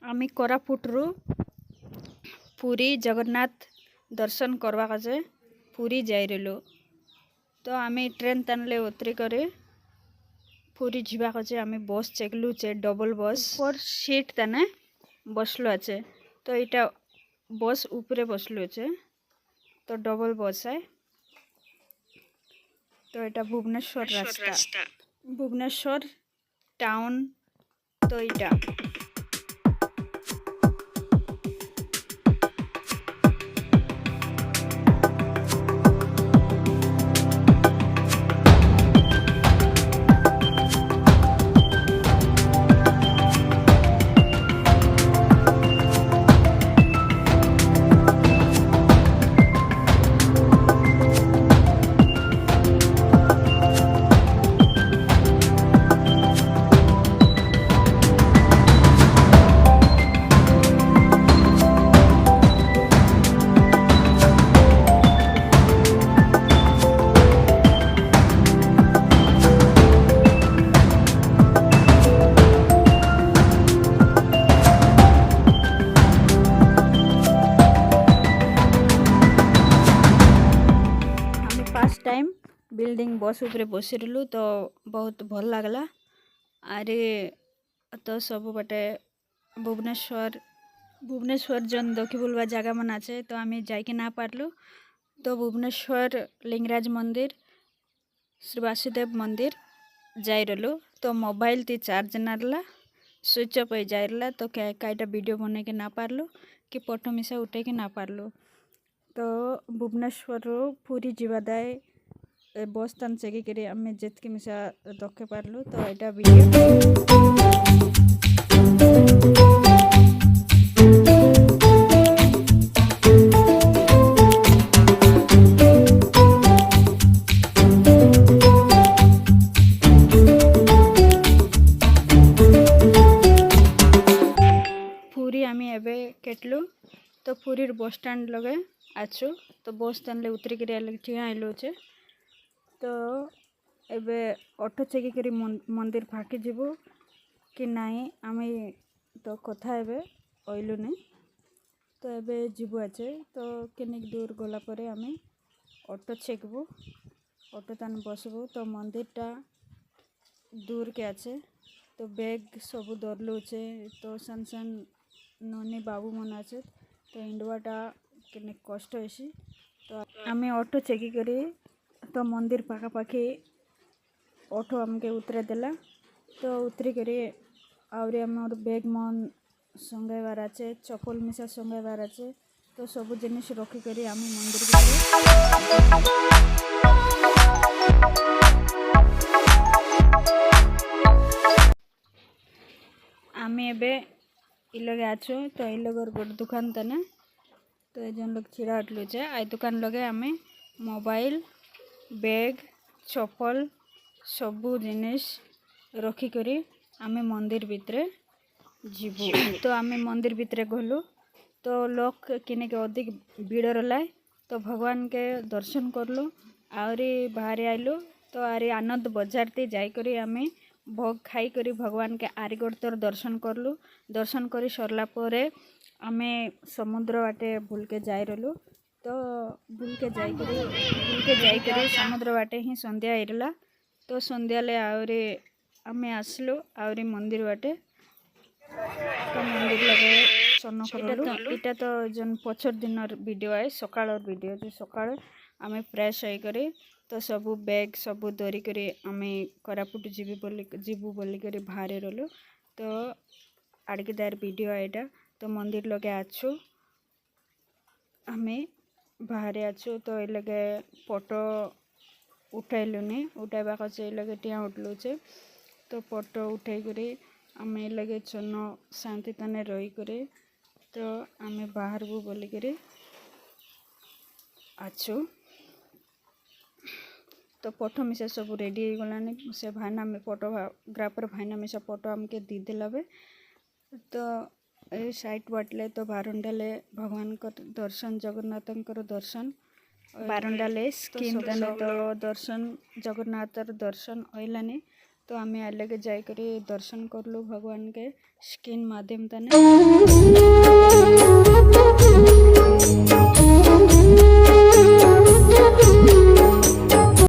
आमी कोरापुटरू पुरी जगन्नाथ दर्शन करवा काजे पुरी जाइरलु। तो आमी ट्रेन तानले उतरी करे पुरी जीवा काजे आमी बस चेकलु चे डबल बस ऊपर सीट ताने बसलो आचे। तो इटा बस ऊपरे बसलो चे तो डबल बस है। तो इटा भुवनेश्वर रास्ता भुवनेश्वर टाउन। तो इटा फर्स्ट टाइम बिल्डिंग बस उपरे बसिरलु तो बहुत भल लागला। अरे तो सब बटे भुवनेश्वर जन देखि बोलवा जगह मन आछे तो आमी जाइके ना पारलु। तो भुवनेश्वर लिंगराज मंदिर श्री वासुदेव मंदिर जाइरलु। तो मोबाइल ती चार्ज नारला स्विच ऑफ हो जाइरला। तो काईटा वीडियो बने के ना पारलु कि फोटो मिसा उठे के ना पारलु। तो भुवनेश्वर पूरी जीवादाय बस तान चेकी करी आमे जेतके मिसा दखे पारलु। तो एटा वीडियो पूरी आमी एबे केटलु। तो पूरी बस स्टैंड लगे आछु। तो बस स्टैंड ले उतरी करी ठिया आइलु छे। तो एबे ऑटो चेकी करी मंदिर फाके जीवो कि नहीं आमी तो कथा एबे ओइलु ने। तो एबे जीवो आछे। तो केनिक दूर गला परे आमी ऑटो चेकबो ऑटो तान बसबो। तो मंदिरटा दूर के आछे। तो बैग सब धरलु छे। तो सन सन ननी बाबू मन आछे। तो इंडवाटा केने कष्ट होइसी। तो आमी ऑटो चेकी करी तो मंदिर पाखा पाखी ऑटो आमके उतरे देला। तो उतरी करी आवरे आमर बैग मन संगाइबार आछे चप्पल मिसा संगाइबार आछे। तो सब जिनिस रखी करी आमी मंदिर आमी एबे इलगे आछो। तो इलगर गोट दुकान तने तो एजन लोग छिड़ा उठलु छे। आई दुकान लगे आमे मोबाइल बैग चप्पल सबू जिनिस रखी करी आमे मंदिर भितरे जीवु। तो आमे मंदिर भितरे गलु। तो लोग किने के अधिक भीड़ रलाय। तो भगवान के दर्शन करलु आउरी बाहर आइलु। तो आरी आनंद बाजार ती जाई करी आमे भोग खाई करी भगवान के आरिगोड़तर दर्शन करलु। दर्शन करी सरला परे आमे समुद्र बाटे बुलके जाइरलु। तो बुलके जाई करी समुद्र बाटे ही संध्या आइरला। तो संध्या ले आउरी आमे आसलु आउरी मंदिर बाटे। तो मंदिर लगे सन्न करलु। इटा तो जन पछर दिनर वीडियो आए सकाळर वीडियो जे सकाळे आमे फ्रेश होई करी तो सबू बैग सबू धरी करी आमे कोरापुट जीवु बोली करी बाहरे रहलु। तो आड़के दार वीडियो आइटा। तो मंदिर लगे आछु आमे बाहरे आछु। तो ए लगे फोटो उठाइलुनी उठाइबा कचे लगे टिया उठलु छे। तो फोटो उठाई करी आमे लगे चन्न शांति तने रही करे। तो आमे बाहरबू बोली करी आछु। तो फोटो मिसा सब रेडी हो गलानी से भाईना में फोटोग्राफर भाईना मिसा फोटो आमके दी दिलाबे। तो ए साइट बाटले तो बारंडाले भगवान को दर्शन जगन्नाथन को दर्शन बारंडाले स्किन तो दर्शन जगन्नाथर दर्शन ओइलानी। तो आम लगे जाकर दर्शन करलु भगवान के स्क्रीन माध्यम तने।